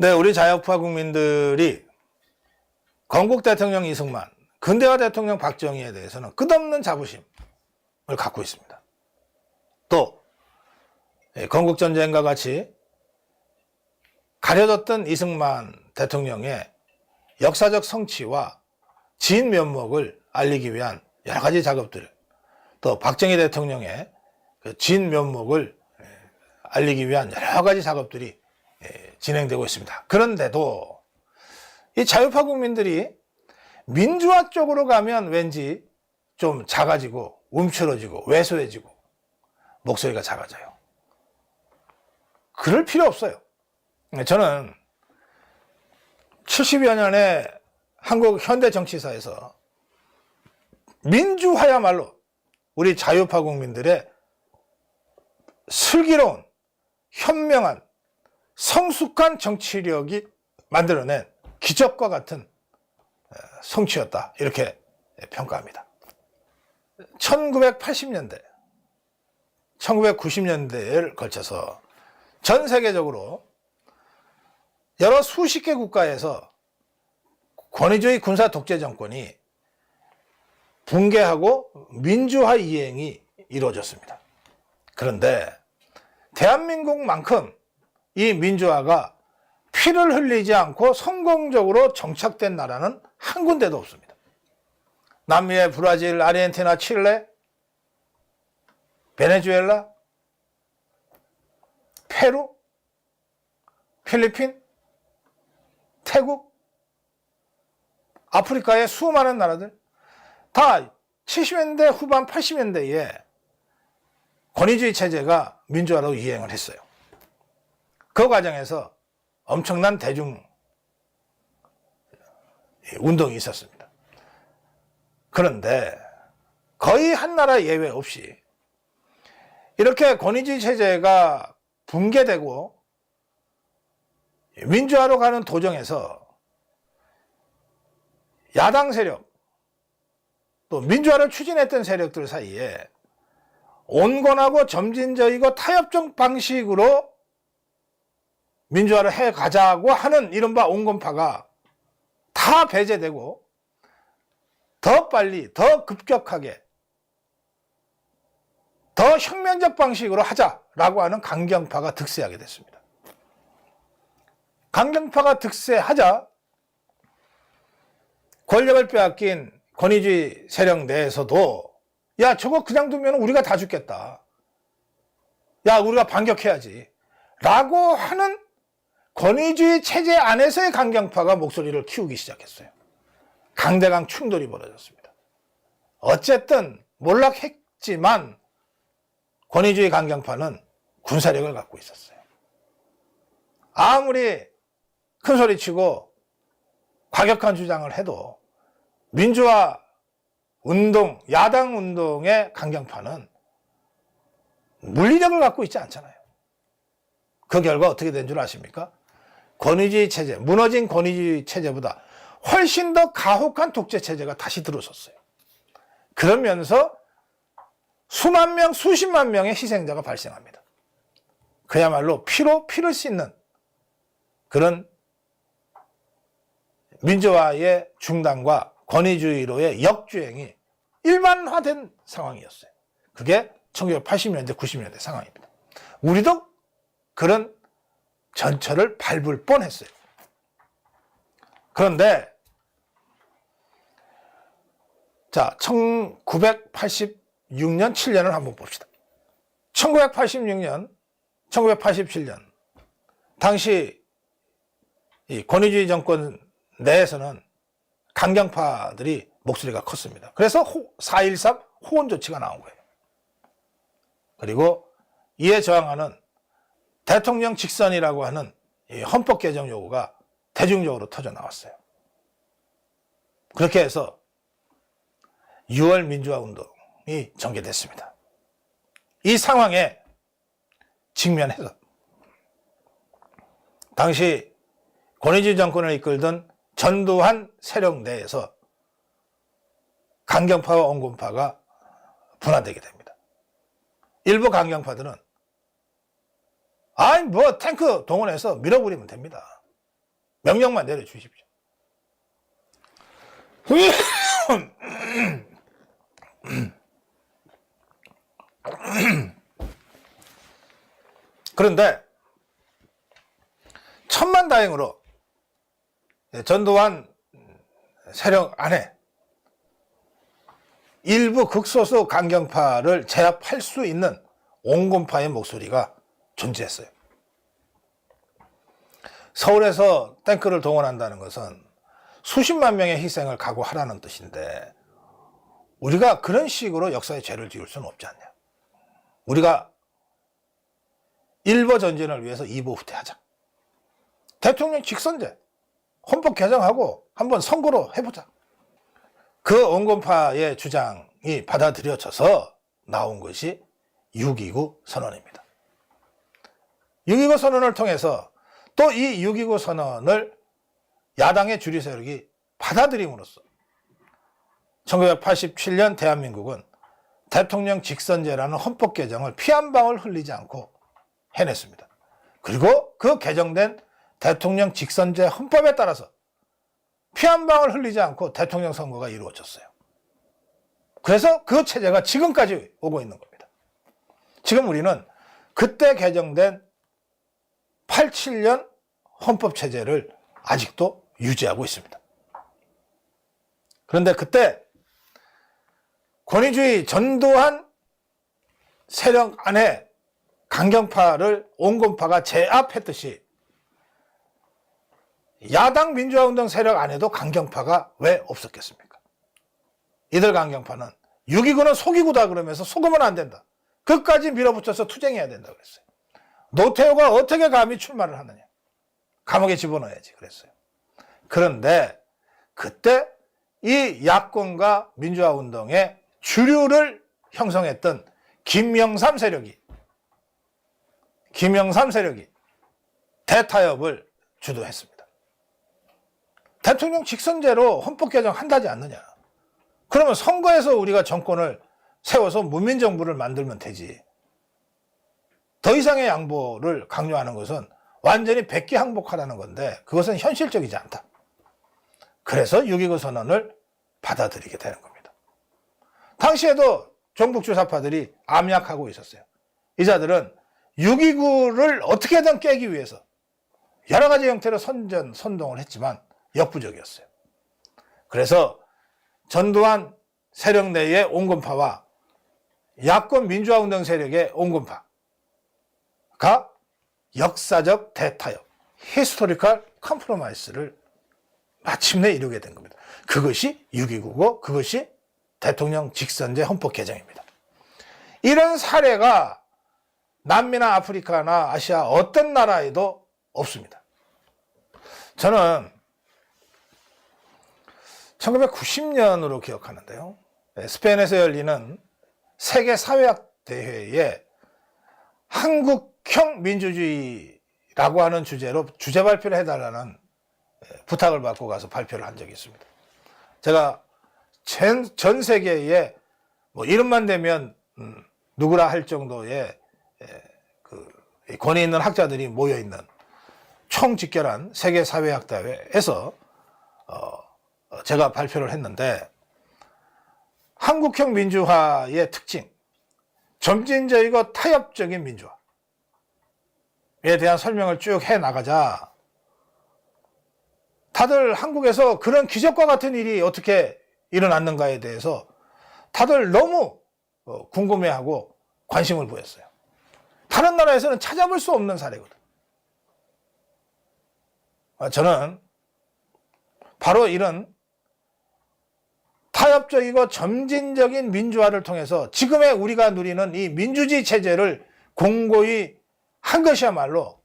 네, 우리 자유파 국민들이 건국 대통령 이승만, 근대화 대통령 박정희에 대해서는 끝없는 자부심을 갖고 있습니다. 또 건국전쟁과 같이 가려졌던 이승만 대통령의 역사적 성취와 진 면목을 알리기 위한 여러 가지 작업들, 또 박정희 대통령의 진 면목을 알리기 위한 여러 가지 작업들이 진행되고 있습니다. 그런데도 이 자유파 국민들이 민주화 쪽으로 가면 왠지 좀 작아지고 움츠러지고 왜소해지고 목소리가 작아져요. 그럴 필요 없어요. 저는 70여 년의 한국 현대 정치사에서 민주화야말로 우리 자유파 국민들의 슬기로운 현명한 성숙한 정치력이 만들어낸 기적과 같은 성취였다, 이렇게 평가합니다. 1980년대, 1990년대를 걸쳐서 전 세계적으로 여러 수십 개 국가에서 권위주의 군사 독재 정권이 붕괴하고 민주화 이행이 이루어졌습니다. 그런데 대한민국만큼 이 민주화가 피를 흘리지 않고 성공적으로 정착된 나라는 한 군데도 없습니다. 남미의 브라질, 아르헨티나, 칠레, 베네수엘라, 페루, 필리핀, 태국, 아프리카의 수많은 나라들 다 70년대 후반 80년대에 권위주의 체제가 민주화로 이행을 했어요. 그 과정에서 엄청난 대중 운동이 있었습니다. 그런데 거의 한 나라 예외 없이 이렇게 권위주의 체제가 붕괴되고 민주화로 가는 도정에서 야당 세력, 또 민주화를 추진했던 세력들 사이에 온건하고 점진적이고 타협적 방식으로 민주화를 해가자고 하는 이른바 온건파가 다 배제되고 더 빨리, 더 급격하게, 더 혁명적 방식으로 하자라고 하는 강경파가 득세하게 됐습니다. 강경파가 득세하자 권력을 빼앗긴 권위주의 세력 내에서도 야, 저거 그냥 두면 우리가 다 죽겠다. 야, 우리가 반격해야지. 라고 하는 권위주의 체제 안에서의 강경파가 목소리를 키우기 시작했어요. 강대강 충돌이 벌어졌습니다. 어쨌든 몰락했지만 권위주의 강경파는 군사력을 갖고 있었어요. 아무리 큰 소리치고 과격한 주장을 해도 민주화 운동, 야당 운동의 강경파는 물리력을 갖고 있지 않잖아요. 그 결과 어떻게 된 줄 아십니까? 권위주의 체제, 무너진 권위주의 체제보다 훨씬 더 가혹한 독재 체제가 다시 들어섰어요. 그러면서 수만 명, 수십만 명의 희생자가 발생합니다. 그야말로 피로 피를 씻는 그런 민주화의 중단과 권위주의로의 역주행이 일반화된 상황이었어요. 그게 1980년대, 90년대 상황입니다. 우리도 그런 전철을 밟을 뻔했어요. 그런데 자, 1986년, 7년을 한번 봅시다. 1986년, 1987년 당시 이 권위주의 정권 내에서는 강경파들이 목소리가 컸습니다. 그래서 4.13 호원 조치가 나온 거예요. 그리고 이에 저항하는 대통령 직선이라고 하는 헌법 개정 요구가 대중적으로 터져 나왔어요. 그렇게 해서 6월 민주화 운동이 전개됐습니다. 이 상황에 직면해서 당시 권위주의 정권을 이끌던 전두환 세력 내에서 강경파와 온건파가 분화되게 됩니다. 일부 강경파들은 탱크 동원해서 밀어버리면 됩니다. 명령만 내려주십시오. 그런데 천만다행으로 전두환 세력 안에 일부 극소수 강경파를 제압할 수 있는 온건파의 목소리가 존재했어요. 서울에서 탱크를 동원한다는 것은 수십만 명의 희생을 각오하라는 뜻인데 우리가 그런 식으로 역사에 죄를 지을 수는 없지 않냐. 우리가 1보 전진을 위해서 2보 후퇴하자. 대통령 직선제, 헌법 개정하고 한번 선거로 해보자. 그 온건파의 주장이 받아들여져서 나온 것이 6.29 선언입니다. 6.29 선언을 통해서 또 이 6.29 선언을 야당의 주류 세력이 받아들임으로써 1987년 대한민국은 대통령 직선제라는 헌법 개정을 피 한 방울 흘리지 않고 해냈습니다. 그리고 그 개정된 대통령 직선제 헌법에 따라서 피 한 방울 흘리지 않고 대통령 선거가 이루어졌어요. 그래서 그 체제가 지금까지 오고 있는 겁니다. 지금 우리는 그때 개정된 87년 헌법 체제를 아직도 유지하고 있습니다. 그런데 그때 권위주의 전두환 세력 안에 강경파를 온건파가 제압했듯이 야당 민주화운동 세력 안에도 강경파가 왜 없었겠습니까? 이들 강경파는 6.29는 속이고다 그러면서 속으면 안 된다. 끝까지 밀어붙여서 투쟁해야 된다 그랬어요. 노태우가 어떻게 감히 출마를 하느냐. 감옥에 집어넣어야지 그랬어요. 그런데 그때 이 야권과 민주화운동의 주류를 형성했던 김영삼 세력이 대타협을 주도했습니다. 대통령 직선제로 헌법 개정한다지 않느냐. 그러면 선거에서 우리가 정권을 세워서 문민정부를 만들면 되지. 더 이상의 양보를 강요하는 것은 완전히 백기항복하라는 건데 그것은 현실적이지 않다. 그래서 6.29 선언을 받아들이게 되는 겁니다. 당시에도 종북 주사파들이 암약하고 있었어요. 이 자들은 6.29를 어떻게든 깨기 위해서 여러 가지 형태로 선동을 했지만 역부족이었어요. 그래서 전두환 세력 내의 온건파와 야권 민주화운동 세력의 온건파가 역사적 대타협, 히스토리컬 컴프로마이스를 마침내 이루게 된 겁니다. 그것이 6.29고 그것이 대통령 직선제 헌법 개정입니다. 이런 사례가 남미나 아프리카나 아시아 어떤 나라에도 없습니다. 저는 1990년으로 기억하는데요. 스페인에서 열리는 세계 사회학 대회에 한국형 민주주의라고 하는 주제로 주제 발표를 해달라는 부탁을 받고 가서 발표를 한 적이 있습니다. 제가 전 세계에 뭐 이름만 대면 누구라 할 정도의 그 권위 있는 학자들이 모여 있는 총집결한 세계 사회학 대회에서 제가 발표를 했는데 한국형 민주화의 특징, 점진적이고 타협적인 민주화에 대한 설명을 쭉 해나가자 다들 한국에서 그런 기적과 같은 일이 어떻게 일어났는가에 대해서 다들 너무 궁금해하고 관심을 보였어요. 다른 나라에서는 찾아볼 수 없는 사례거든. 저는 바로 이런 타협적이고 점진적인 민주화를 통해서 지금의 우리가 누리는 이 민주주의 체제를 공고히 한 것이야말로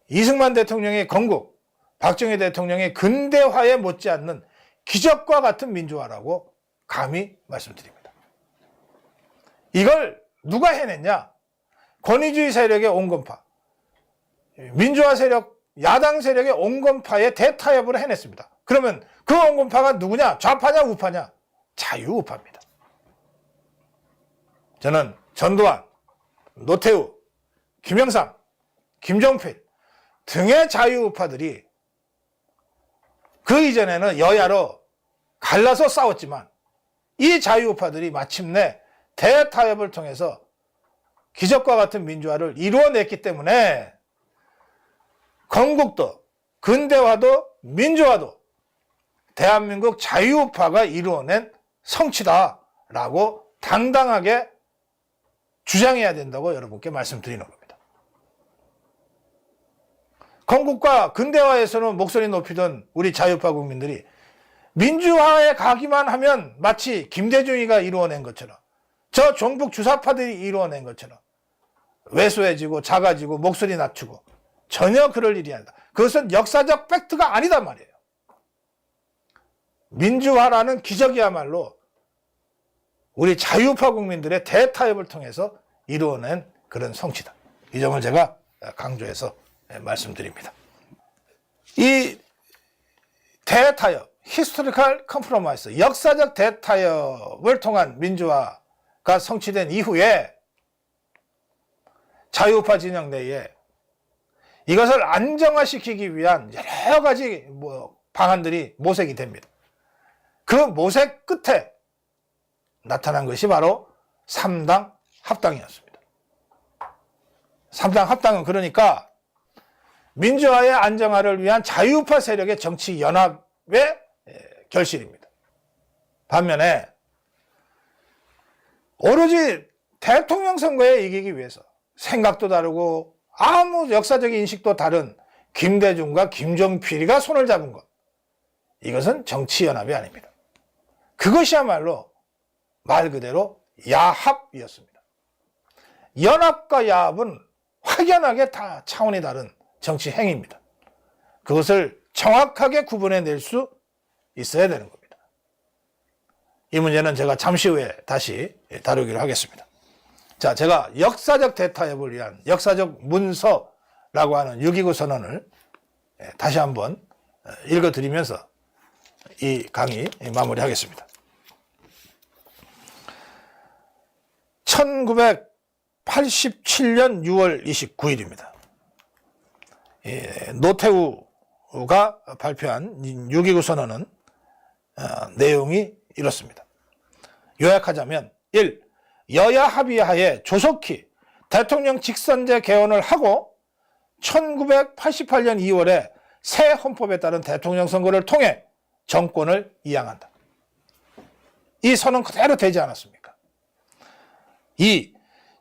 이승만 대통령의 건국, 박정희 대통령의 근대화에 못지않는 기적과 같은 민주화라고 감히 말씀드립니다. 이걸 누가 해냈냐? 권위주의 세력의 온건파, 민주화 세력, 야당 세력의 온건파의 대타협을 해냈습니다. 그러면 그 온건파가 누구냐? 좌파냐 우파냐? 자유우파입니다. 저는 전두환, 노태우, 김영삼, 김종필 등의 자유우파들이 그 이전에는 여야로 갈라서 싸웠지만 이 자유우파들이 마침내 대타협을 통해서 기적과 같은 민주화를 이루어냈기 때문에 건국도 근대화도 민주화도 대한민국 자유우파가 이루어낸 성취다라고 당당하게 주장해야 된다고 여러분께 말씀드리는 겁니다. 건국과 근대화에서는 목소리 높이던 우리 자유우파 국민들이 민주화에 가기만 하면 마치 김대중이가 이루어낸 것처럼 저 종북 주사파들이 이루어낸 것처럼 왜소해지고 작아지고 목소리 낮추고 전혀 그럴 일이 아니다. 그것은 역사적 팩트가 아니단 말이에요. 민주화라는 기적이야말로 우리 자유우파 국민들의 대타협을 통해서 이루어낸 그런 성취다. 이 점을 제가 강조해서 말씀드립니다. 이 대타협, 히스토리컬 컴프로마이스, 역사적 대타협을 통한 민주화가 성취된 이후에 자유우파 진영 내에 이것을 안정화시키기 위한 여러 가지 방안들이 모색이 됩니다. 그 모색 끝에 나타난 것이 바로 3당 합당이었습니다. 3당 합당은 그러니까 민주화의 안정화를 위한 자유우파 세력의 정치 연합의 결실입니다. 반면에 오로지 대통령 선거에 이기기 위해서 생각도 다르고 아무 역사적 인식도 다른 김대중과 김종필이가 손을 잡은 것, 이것은 정치연합이 아닙니다. 그것이야말로 말 그대로 야합이었습니다. 연합과 야합은 확연하게 다 차원이 다른 정치 행위입니다. 그것을 정확하게 구분해낼 수 있어야 되는 겁니다. 이 문제는 제가 잠시 후에 다시 다루기로 하겠습니다. 자, 제가 역사적 대타협을 위한 역사적 문서라고 하는 6.29 선언을 다시 한번 읽어드리면서 이 강의 마무리하겠습니다. 1987년 6월 29일입니다. 노태우가 발표한 6.29 선언은 내용이 이렇습니다. 요약하자면 1. 여야 합의하에 조속히 대통령 직선제 개헌을 하고 1988년 2월에 새 헌법에 따른 대통령 선거를 통해 정권을 이양한다. 이 선언 그대로 되지 않았습니까? 2.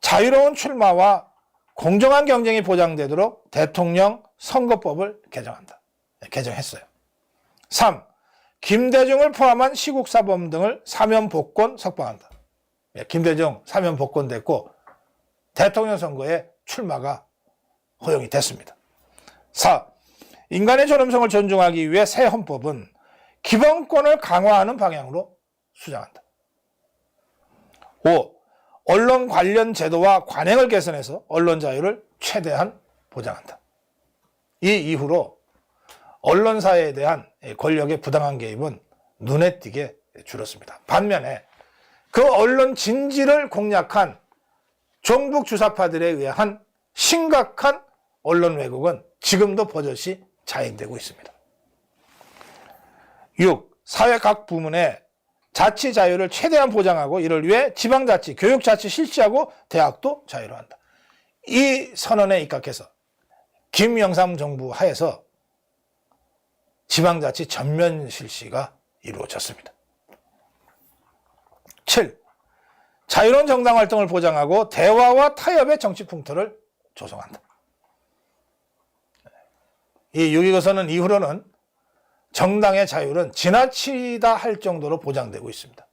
자유로운 출마와 공정한 경쟁이 보장되도록 대통령 선거법을 개정했어요. 3. 김대중을 포함한 시국사범 등을 사면 복권 석방한다. 김대중 사면 복권됐고 대통령 선거에 출마가 허용이 됐습니다. 4. 인간의 존엄성을 존중하기 위해 새 헌법은 기본권을 강화하는 방향으로 수정한다. 5. 언론 관련 제도와 관행을 개선해서 언론 자유를 최대한 보장한다. 이 이후로 언론사에 대한 권력의 부당한 개입은 눈에 띄게 줄었습니다. 반면에 그 언론 진지를 공략한 종북 주사파들에 의한 심각한 언론 왜곡은 지금도 버젓이 자행되고 있습니다. 6. 사회 각 부문의 자치 자유를 최대한 보장하고 이를 위해 지방자치, 교육자치 실시하고 대학도 자유로 한다. 이 선언에 입각해서 김영삼 정부 하에서 지방자치 전면 실시가 이루어졌습니다. 7. 자유로운 정당 활동을 보장하고 대화와 타협의 정치 풍토를 조성한다. 이 6.29 선언 이후로는 정당의 자유는 지나치다 할 정도로 보장되고 있습니다.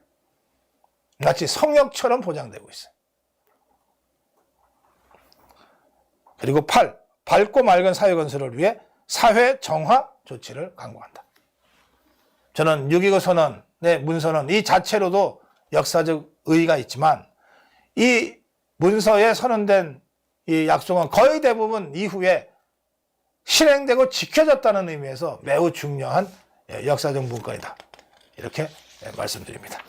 마치 성역처럼 보장되고 있어요. 그리고 8. 밝고 맑은 사회 건설을 위해 사회 정화 조치를 강구한다. 저는 6.29 선언의 문서는 이 자체로도 역사적 의의가 있지만 이 문서에 선언된 이 약속은 거의 대부분 이후에 실행되고 지켜졌다는 의미에서 매우 중요한 역사적 문건이다. 이렇게 말씀드립니다.